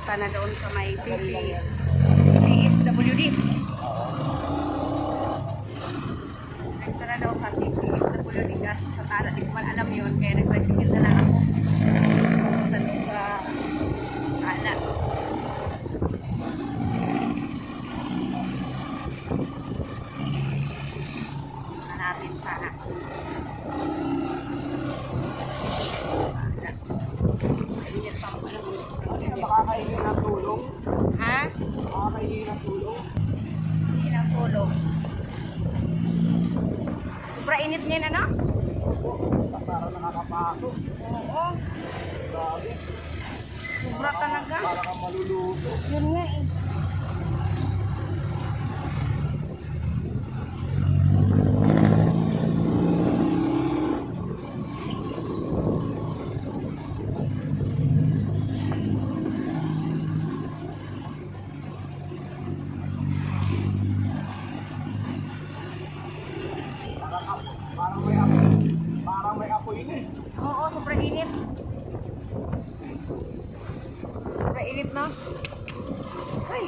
Punta na doon sa may CCSWD. Punta na daw sa CCSWD kasi sa Tala. Di ko man alam yun. Kaya nag-tricycle na lang ako. Punta doon sa Tala. Hanapin sana. Makakainin ng tulong. Ha? Makakainin ng tulong. Hindi na tulog. Sobra init ngayon, ano? Para nakakapasok. Oo. Grabe. Sobra talaga. Para kang maluluto. Yun nga eh. Parang may apoy na eh. Oo, sobrang init. Sobrang init, no? Ay.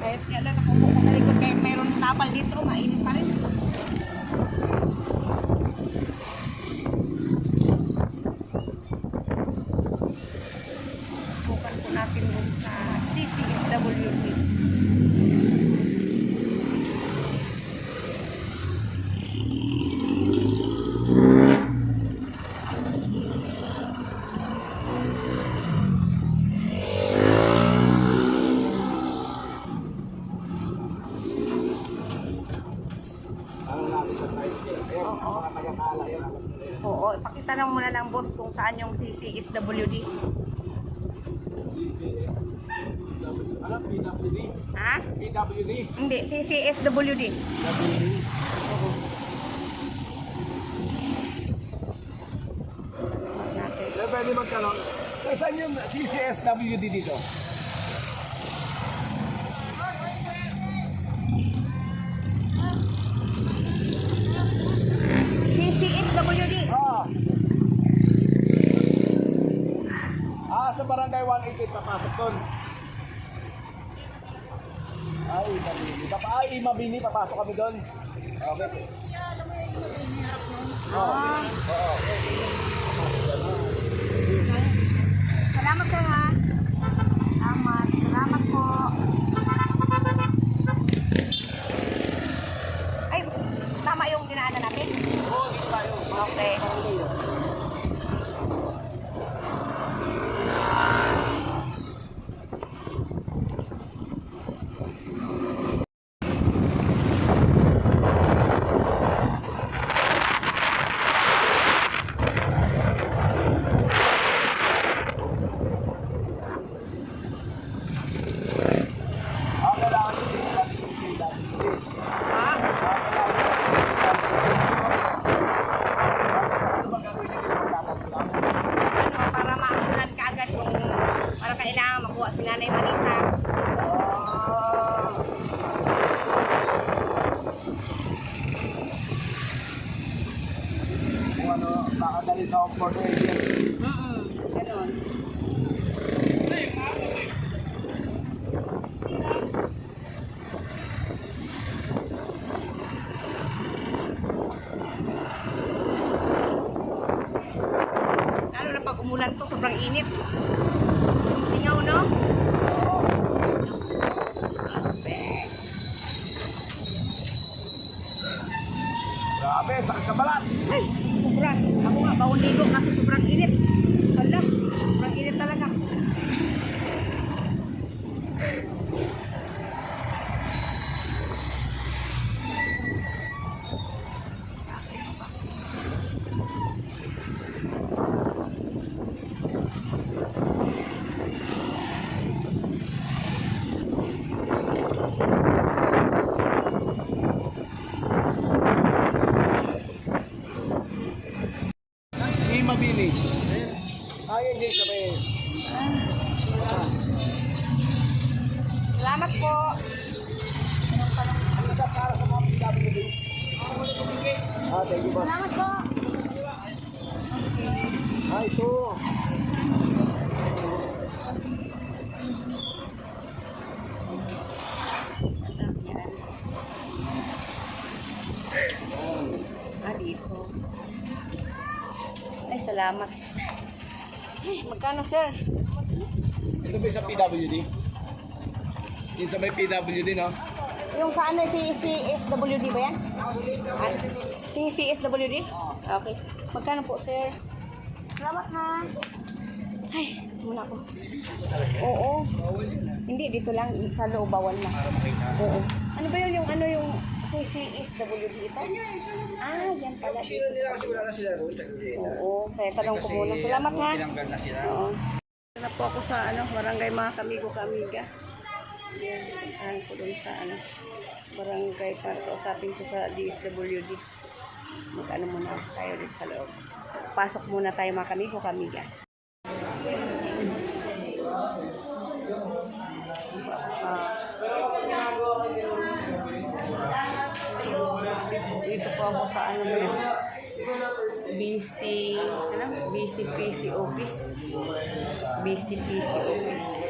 Kahit nga lang nakaupo ko sa likod, kahit mayroon tapal dito, mainit pa rin. Bukan po natin dun sa CCSWD. Ano natin sa tricycle. Ayan, mga taga-kala yan. Oo, ipakita lang muna lang boss kung saan yung CCSWD. CCS. Ano? PWD? Ha? PWD? Hindi, CCSWD. PWD. Natin. Pwede magtanong. Saan yung CCSWD dito? CCSWD. Sa barangay 188 papasok doon. Ay, Mabini, papasok kami doon. Okay. Ah. Salamat sir ha. Salamat. Salamat po. Ay, tama yung dinaanan natin? Oo, dito tayo. Okay. Para ma-actionan ka agad kung para kailangan makuha si Nanay Manita. Kung ano, makadali sa Oxford area. Ganon. Lalo na pag umulan to, sobrang init. Singaw, no? Grabe, sakit sa balat. Ay, sobrang. Ako nga, bawal ligo kasi sobrang init. Hala, sobrang init talaga. Village. Ay, hindi kami. Salamat po. Ano sa para sa mga PWD? Thank you, boss. Salamat po. Ito. salamat. Magkano, sir? Ito ba sa PWD? Yung sa may PWD, no? Yung sa ano, si CSWD ba yan? Ah, si CSWD? Okay. Magkano po, sir? Salamat, ha? Ay, muna ako. Oo. Hindi, dito lang. Sa loob, bawal na. Oo. Ano ba yun? Yung ano yung CSWD ito? Ah, yan pala. Dito. Kasi wala na sila roon sa gulita. Oo. Kaya tanong ko muna. Salamat, ha? Tinanggal na sila. Oo. Na po ako sa ano, barangay mga kamigo kamiga. Puntahan ko dun sa ano, barangay para kausapin ko sa DSWD. Magkano muna tayo dito sa loob. Pasok muna tayo mga kamigo kamiga. Dito po ako sa ano BCPC office. BCPC office.